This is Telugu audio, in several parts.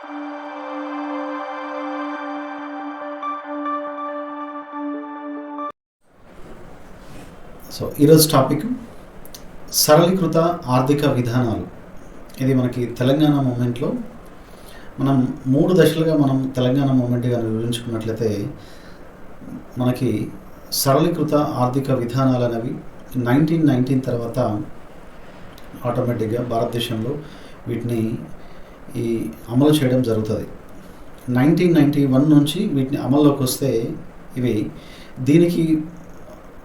సో ఈరోజు టాపిక్ సరళీకృత ఆర్థిక విధానాలు. ఇది మనకి తెలంగాణ మూమెంట్లో మనం 3 దశలుగా మనం తెలంగాణ మూమెంట్గా వివరించుకున్నట్లయితే మనకి సరళీకృత ఆర్థిక విధానాలు అనేవి 1919 తర్వాత ఆటోమేటిక్గా భారతదేశంలో వీటిని అమలు చేయడం జరుగుతుంది. 1991 నుంచి వీటిని అమల్లోకి వస్తే దీనికి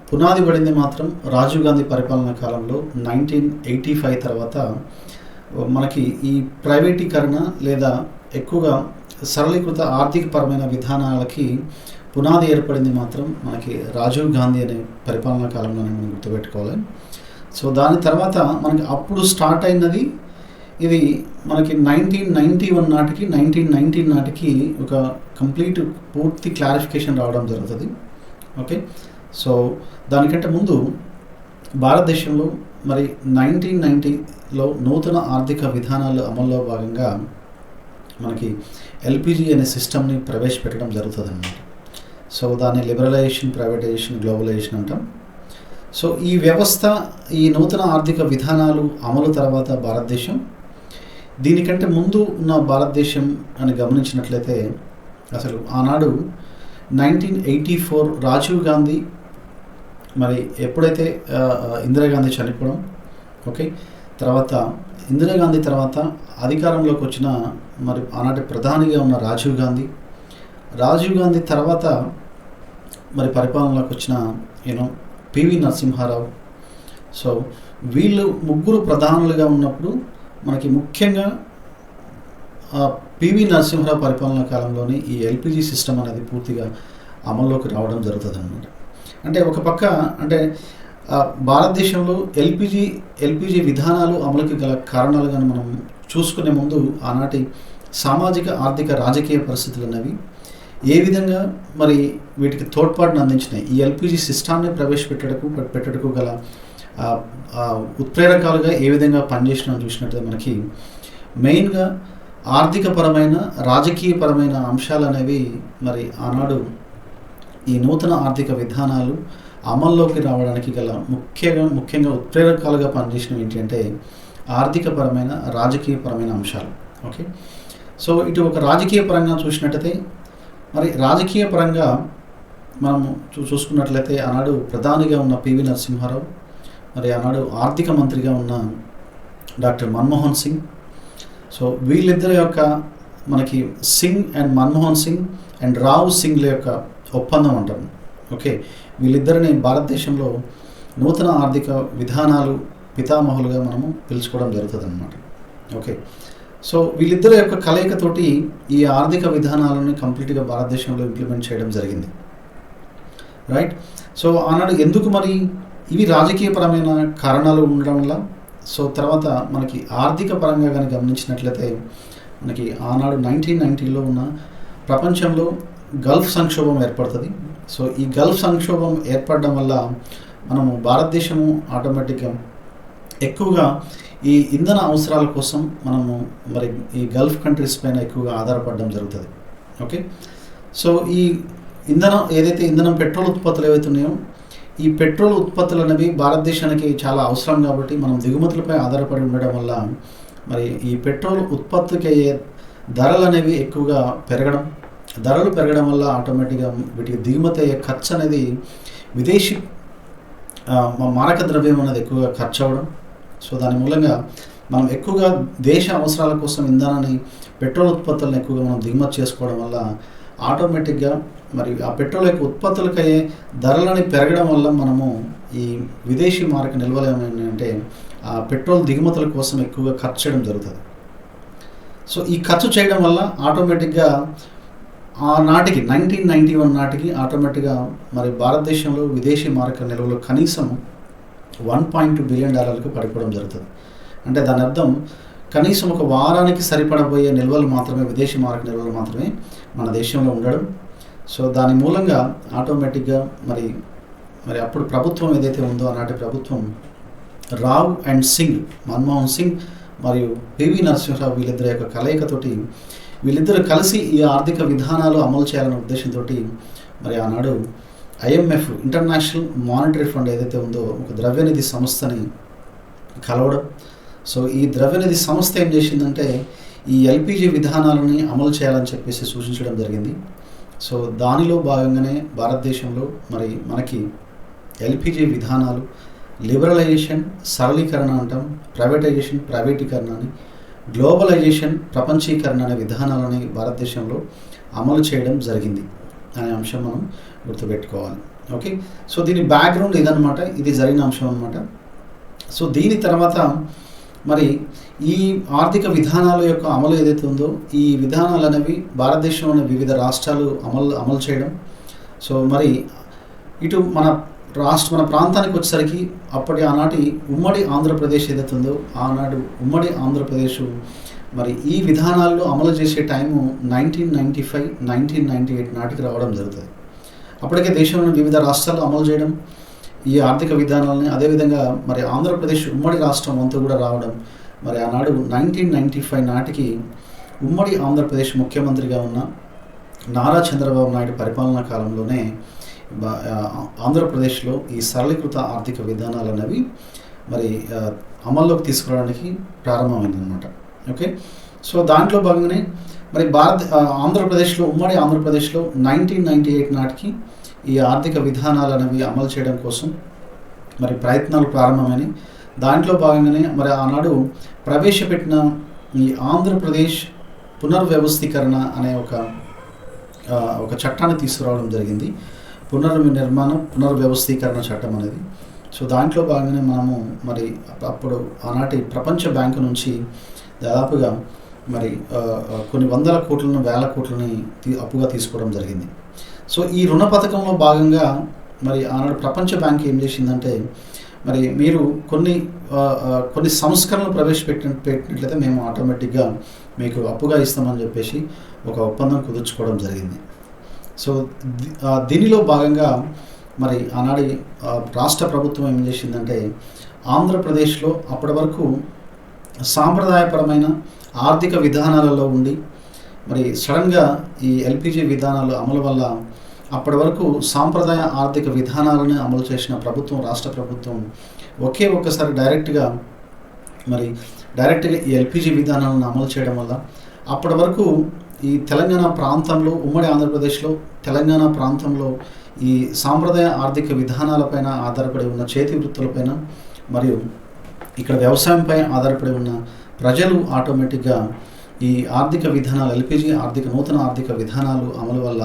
పునాది పడింది మాత్రం రాజీవ్ గాంధీ పరిపాలనా కాలంలో 1985 తర్వాత మనకి ఈ ప్రైవేటీకరణ లేదా ఎక్కువగా సరళీకృత ఆర్థికపరమైన విధానాలకి పునాది ఏర్పడింది మాత్రం మనకి రాజీవ్ గాంధీ అనే పరిపాలనా కాలంలోనే మనం గుర్తుపెట్టుకోవాలి. సో దాని తర్వాత మనకి అప్పుడు స్టార్ట్ అయినది ఇది మనకి 1991 నాటికి 1919 నాటికి ఒక కంప్లీట్ పూర్తి క్లారిఫికేషన్ రావడం జరుగుతుంది. ఓకే, సో దానికంటే ముందు భారతదేశంలో మరి 1990లో నూతన ఆర్థిక విధానాలు అమల్లో భాగంగా మనకి ఎల్పిజి అనే సిస్టమ్ని ప్రవేశపెట్టడం జరుగుతుంది అన్నమాట. సో దాన్ని లిబరలైజేషన్, ప్రైవేటైజేషన్, గ్లోబలైజేషన్ అంటాం. సో ఈ వ్యవస్థ, ఈ నూతన ఆర్థిక విధానాలు అమలు తర్వాత భారతదేశం దీనికంటే ముందు ఉన్న భారతదేశం అని గమనించినట్లయితే అసలు ఆనాడు 1984 రాజీవ్ గాంధీ మరి ఎప్పుడైతే ఇందిరాగాంధీ చనిపోవడం, ఓకే, తర్వాత ఇందిరాగాంధీ తర్వాత అధికారంలోకి వచ్చిన మరి ఆనాటి ప్రధానిగా ఉన్న రాజీవ్ గాంధీ తర్వాత మరి పరిపాలనలోకి వచ్చిన పివి నరసింహారావు. సో వీళ్ళు ముగ్గురు ప్రధానులుగా ఉన్నప్పుడు మనకి ముఖ్యంగా పివి నరసింహారావు పరిపాలనా కాలంలోని ఈ ఎల్పిజి సిస్టమ్ అనేది పూర్తిగా అమల్లోకి రావడం జరుగుతుంది అన్నమాట. అంటే ఒక పక్క అంటే భారతదేశంలో ఎల్పిజి విధానాలు అమలుకి గల కారణాలుగా మనం చూసుకునే ముందు ఆనాటి సామాజిక, ఆర్థిక, రాజకీయ పరిస్థితులు అనేవి ఏ విధంగా మరి వీటికి తోడ్పాటును అందించినాయి, ఈ ఎల్పిజి సిస్టాన్ని ప్రవేశపెట్టడకు గల ఉత్ప్రేరకాలుగా ఏ విధంగా పనిచేసినా చూసినట్టు మనకి మెయిన్గా ఆర్థికపరమైన, రాజకీయపరమైన అంశాలు అనేవి మరి ఆనాడు ఈ నూతన ఆర్థిక విధానాలు అమల్లోకి రావడానికి గల ముఖ్యంగా ఉత్ప్రేరకాలుగా పనిచేసినవి ఏంటంటే ఆర్థికపరమైన, రాజకీయపరమైన అంశాలు. ఓకే, సో ఇటు ఒక రాజకీయ పరంగా చూసినట్టయితే మరి రాజకీయ పరంగా మనం చూసుకున్నట్లయితే ఆనాడు ప్రధానిగా ఉన్న పివి నరసింహారావు, మరి ఆనాడు ఆర్థిక మంత్రిగా ఉన్న డాక్టర్ మన్మోహన్ సింగ్. సో వీళ్ళిద్దరి యొక్క మనకి సింగ్ అండ్ మన్మోహన్ సింగ్ అండ్ రావ్ సింగ్ల యొక్క ఒప్పందం అంటాం. ఓకే, వీళ్ళిద్దరిని భారతదేశంలో నూతన ఆర్థిక విధానాలు పితామహులుగా మనము పిలుచుకోవడం జరుగుతుంది అన్నమాట. ఓకే, సో వీళ్ళిద్దరి యొక్క కలయికతోటి ఈ ఆర్థిక విధానాలను కంప్లీట్గా భారతదేశంలో ఇంప్లిమెంట్ చేయడం జరిగింది. రైట్, సో ఆనాడు ఎందుకు మరి ఇవి రాజకీయపరమైన కారణాలు ఉండడం వల్ల, సో తర్వాత మనకి ఆర్థిక పరంగా కానీ గమనించినట్లయితే మనకి ఆనాడు 1990లో ఉన్న ప్రపంచంలో గల్ఫ్ సంక్షోభం ఏర్పడుతుంది. సో ఈ గల్ఫ్ సంక్షోభం ఏర్పడడం వల్ల మనము భారతదేశము ఆటోమేటిక్గా ఎక్కువగా ఈ ఇంధన అవసరాల కోసం మనము మరి ఈ గల్ఫ్ కంట్రీస్ పైన ఎక్కువగా ఆధారపడడం జరుగుతుంది. ఓకే, సో ఈ ఇంధనం పెట్రోల్ ఉత్పత్తులు ఏవైతే ఉన్నాయో ఈ పెట్రోల్ ఉత్పత్తులు అనేవి భారతదేశానికి చాలా అవసరం కాబట్టి మనం దిగుమతులపై ఆధారపడి ఉండడం వల్ల మరి ఈ పెట్రోల్ ఉత్పత్తికి అయ్యే ధరలు అనేవి ఎక్కువగా ధరలు పెరగడం వల్ల ఆటోమేటిక్గా వీటికి దిగుమతి అయ్యే ఖర్చు అనేది విదేశీ మారక ద్రవ్యం అనేది ఎక్కువగా ఖర్చు అవ్వడం. సో దాని మూలంగా మనం ఎక్కువగా దేశ అవసరాల కోసం ఇంధనాన్ని, పెట్రోల్ ఉత్పత్తులను ఎక్కువగా మనం దిగుమతి చేసుకోవడం వల్ల ఆటోమేటిక్గా మరి ఆ పెట్రోల్ యొక్క ఉత్పత్తులకు అయ్యే ధరలని పెరగడం వల్ల మనము ఈ విదేశీ మారక నిల్వలు ఏమంటే ఆ పెట్రోల్ దిగుమతుల కోసం ఎక్కువగా ఖర్చు చేయడం జరుగుతుంది. సో ఈ ఖర్చు చేయడం వల్ల ఆటోమేటిక్గా ఆ నాటికి 1991 నాటికి ఆటోమేటిక్గా మరి భారతదేశంలో విదేశీ మారక నిల్వలు కనీసం $1.2 బిలియన్ పడిపోవడం జరుగుతుంది. అంటే దాని అర్థం కనీసం ఒక వారానికి సరిపడబోయే నిల్వలు మాత్రమే, విదేశీ మారక నిల్వలు మాత్రమే మన దేశంలో ఉండడం. సో దాని మూలంగా ఆటోమేటిక్గా మరి అప్పుడు ప్రభుత్వం ఏదైతే ఉందో ఆనాటి ప్రభుత్వం రావ్ అండ్ సింగ్, మన్మోహన్ సింగ్ మరియు పివి నరసింహరావు వీళ్ళిద్దరి యొక్క కలయికతోటి వీళ్ళిద్దరు కలిసి ఈ ఆర్థిక విధానాలు అమలు చేయాలనే ఉద్దేశంతో మరి ఆనాడు IMF ఇంటర్నేషనల్ మానిటరీ ఫండ్ ఏదైతే ఉందో ఒక ద్రవ్యనిధి సంస్థని కలవడం. సో ఈ ద్రవ్యనిధి సంస్థ ఏం చేసిందంటే ఈ LPG విధానాలని అమలు చేయాలని చెప్పేసి సూచించడం జరిగింది. సో దానిలో భాగంగానే భారతదేశంలో మరి మనకి LPG విధానాలు లిబరలైజేషన్ సరళీకరణ అంటాం, ప్రైవేటీకరణ అని, గ్లోబలైజేషన్ ప్రపంచీకరణ అనే విధానాలని భారతదేశంలో అమలు చేయడం జరిగింది అనే అంశం మనం గుర్తుపెట్టుకోవాలి. ఓకే, సో దీని బ్యాక్గ్రౌండ్ ఇదనమాట, ఇది జరిగిన అంశం అనమాట. సో దీని తర్వాత మరి ఈ ఆర్థిక విధానాల యొక్క అమలు ఏదైతే ఉందో ఈ విధానాలు అనేవి భారతదేశంలోని వివిధ రాష్ట్రాలు అమలు చేయడం. సో మరి ఇటు మన ప్రాంతానికి వచ్చేసరికి ఆనాటి ఉమ్మడి ఆంధ్రప్రదేశ్ ఏదైతే ఉందో ఆనాడు ఉమ్మడి ఆంధ్రప్రదేశ్ మరి ఈ విధానాల్లో అమలు చేసే టైము 1995, 1998 నాటికి రావడం జరుగుతుంది. అప్పటికే దేశంలోని వివిధ రాష్ట్రాలు అమలు చేయడం ఈ ఆర్థిక విధానాలని, అదేవిధంగా మరి ఆంధ్రప్రదేశ్ ఉమ్మడి రాష్ట్రం అంతా కూడా రావడం. మరి ఆనాడు 1995 నాటికి ఉమ్మడి ఆంధ్రప్రదేశ్ ముఖ్యమంత్రిగా ఉన్న నారా చంద్రబాబు నాయుడు పరిపాలనా కాలంలోనే ఆంధ్రప్రదేశ్లో ఈ సరళీకృత ఆర్థిక విధానాలు అనేవి మరి అమల్లోకి తీసుకురావడానికి ప్రారంభమైందనమాట. ఓకే, సో దాంట్లో భాగంగానే మరి ఆంధ్రప్రదేశ్లో ఉమ్మడి ఆంధ్రప్రదేశ్లో 1998 నాటికి ఈ ఆర్థిక విధానాలు అనేవి అమలు చేయడం కోసం మరి ప్రయత్నాలు ప్రారంభమైనవి. దాంట్లో భాగంగానే మరి ఆనాడు ప్రవేశపెట్టిన ఈ ఆంధ్రప్రదేశ్ పునర్వ్యవస్థీకరణ అనే ఒక చట్టాన్ని తీసుకురావడం జరిగింది. పునర్వ్యవస్థీకరణ చట్టం అనేది. సో దాంట్లో భాగంగానే మనము మరి అప్పుడు ఆనాటి ప్రపంచ బ్యాంకు నుంచి దాదాపుగా మరి కొన్ని వందల కోట్లను వేల కోట్లని అప్పుగా తీసుకోవడం జరిగింది. సో ఈ రుణ పథకంలో భాగంగా మరి ఆనాడు ప్రపంచ బ్యాంక్ ఏం చేసిందంటే మరి మీరు కొన్ని సంస్కరణలు పెట్టినట్లయితే మేము ఆటోమేటిక్గా మీకు అప్పుగా ఇస్తామని చెప్పేసి ఒక ఒప్పందం కుదుర్చుకోవడం జరిగింది. సో దీనిలో భాగంగా మరి ఆనాడి రాష్ట్ర ప్రభుత్వం ఏం చేసిందంటే ఆంధ్రప్రదేశ్లో అప్పటి వరకు సాంప్రదాయపరమైన ఆర్థిక విధానాలలో ఉండి మరి సడన్గా ఈ LPG విధానాలు అమలు వల్ల అప్పటి వరకు సాంప్రదాయ ఆర్థిక విధానాలను అమలు చేసిన రాష్ట్ర ప్రభుత్వం ఒక్కసారి డైరెక్ట్గా ఈ LPG విధానాలను అమలు చేయడం వల్ల అప్పటి వరకు ఈ తెలంగాణ ప్రాంతంలో ఉమ్మడి ఆంధ్రప్రదేశ్లో తెలంగాణ ప్రాంతంలో ఈ సాంప్రదాయ ఆర్థిక విధానాలపైన ఆధారపడి ఉన్న చేతి వృత్తులపైన మరియు ఇక్కడ వ్యవసాయంపై ఆధారపడి ఉన్న ప్రజలు ఆటోమేటిక్గా ఈ ఆర్థిక విధానాలు LPG నూతన ఆర్థిక విధానాలు అమలు వల్ల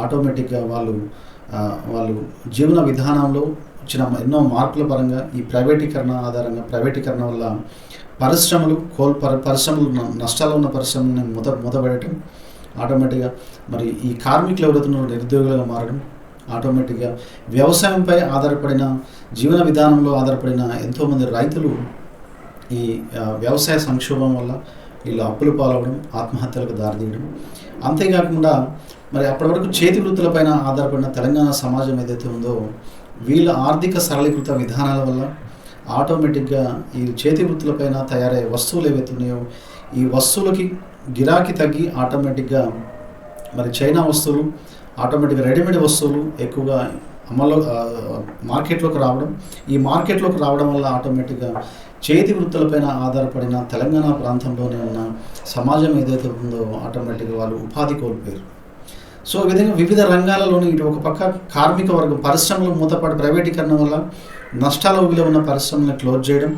ఆటోమేటిక్గా వాళ్ళు జీవన విధానంలో వచ్చిన ఎన్నో మార్పుల పరంగా ఈ ప్రైవేటీకరణ వల్ల పరిశ్రమలు నష్టాలు ఉన్న పరిశ్రమలను మూతపడటం, ఆటోమేటిక్గా మరి ఈ కార్మికులు ఎవరైతున్నారో నిరుద్యోగులుగా మారడం, ఆటోమేటిక్గా వ్యవసాయంపై ఆధారపడిన జీవన విధానంలో ఆధారపడిన ఎంతోమంది రైతులు ఈ వ్యవసాయ సంక్షోభం వల్ల వీళ్ళు అప్పులు పాలవడం, ఆత్మహత్యలకు దారితీయడం. అంతేకాకుండా మరి అప్పటి వరకు చేతి వృత్తులపైన ఆధారపడిన తెలంగాణ సమాజం ఏదైతే ఉందో వీళ్ళ ఆర్థిక సరళీకృత విధానాల వల్ల ఆటోమేటిక్గా ఈ చేతి వృత్తులపైన తయారయ్యే వస్తువులు ఏవైతే ఉన్నాయో ఈ వస్తువులకి గిరాకీ తగ్గి ఆటోమేటిక్గా మరి చైనా వస్తువులు, ఆటోమేటిక్గా రెడీమేడ్ వస్తువులు ఎక్కువగా మార్కెట్లోకి రావడం, ఈ మార్కెట్లోకి రావడం వల్ల ఆటోమేటిక్గా చేతి వృత్తులపైన ఆధారపడిన తెలంగాణ ప్రాంతంలోనే ఉన్న సమాజం ఏదైతే ఉందో ఆటోమేటిక్గా వాళ్ళు ఉపాధి కోల్పోయారు. సో ఈ విధంగా వివిధ రంగాలలోని ఇటు ఒక పక్క కార్మిక వర్గం పరిశ్రమలు మూతపడి ప్రైవేటీకరణ వల్ల నష్టాల ఊబిలో ఉన్న పరిశ్రమలను క్లోజ్ చేయడం,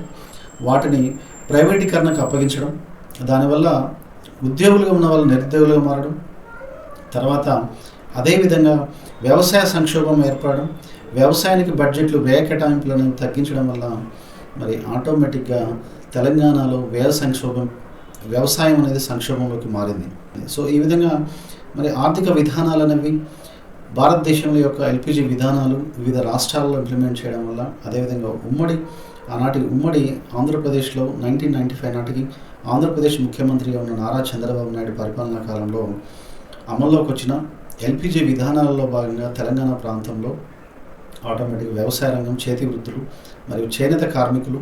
వాటిని ప్రైవేటీకరణకు అప్పగించడం, దానివల్ల ఉద్యోగులుగా ఉన్న వాళ్ళు నిరుద్యోగులుగా మారడం, తర్వాత అదేవిధంగా వ్యవసాయ సంక్షోభం ఏర్పడడం, వ్యవసాయానికి బడ్జెట్లు వ్యయ కేటాయింపులను తగ్గించడం వల్ల మరి ఆటోమేటిక్గా తెలంగాణలో వ్యవసాయం అనేది సంక్షోభంలోకి మారింది. సో ఈ విధంగా మరి ఆర్థిక విధానాలు అనేవి భారతదేశంలో యొక్క LPG విధానాలు వివిధ రాష్ట్రాల్లో ఇంప్లిమెంట్ చేయడం వల్ల, అదేవిధంగా ఆనాటి ఉమ్మడి ఆంధ్రప్రదేశ్లో 1995 నాటికి ఆంధ్రప్రదేశ్ ముఖ్యమంత్రిగా ఉన్న నారా చంద్రబాబు నాయుడు పరిపాలనా కాలంలో అమల్లోకి వచ్చిన LPG విధానాలలో భాగంగా తెలంగాణ ప్రాంతంలో ఆటోమేటిక్ వ్యవసాయ రంగం, చేతి వృత్తులు మరియు చేనేత కార్మికులు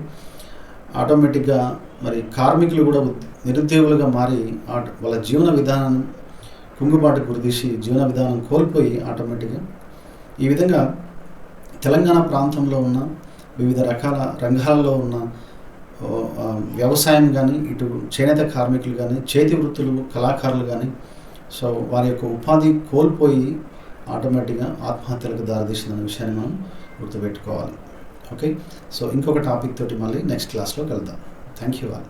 ఆటోమేటిక్గా మరి కార్మికులు కూడా నిరుద్యోగులుగా మారి వాళ్ళ జీవన విధానం కుంగుబాటు గురితీసి జీవన విధానం కోల్పోయి ఆటోమేటిక్గా ఈ విధంగా తెలంగాణ ప్రాంతంలో ఉన్న వివిధ రకాల రంగాల్లో ఉన్న వ్యవసాయం కానీ, ఇటు చేనేత కార్మికులు కానీ, చేతి వృత్తులు కళాకారులు కానీ, సో వారి యొక్క ఉపాధి కోల్పోయి ఆటోమేటిక్గా ఆత్మహత్యలకు దారితీసిందనే విషయాన్ని మనం గుర్తుపెట్టుకోవాలి. ఓకే, సో ఇంకొక టాపిక్ తోటి మళ్ళీ నెక్స్ట్ క్లాస్లో కలుద్దాం. Thank you all.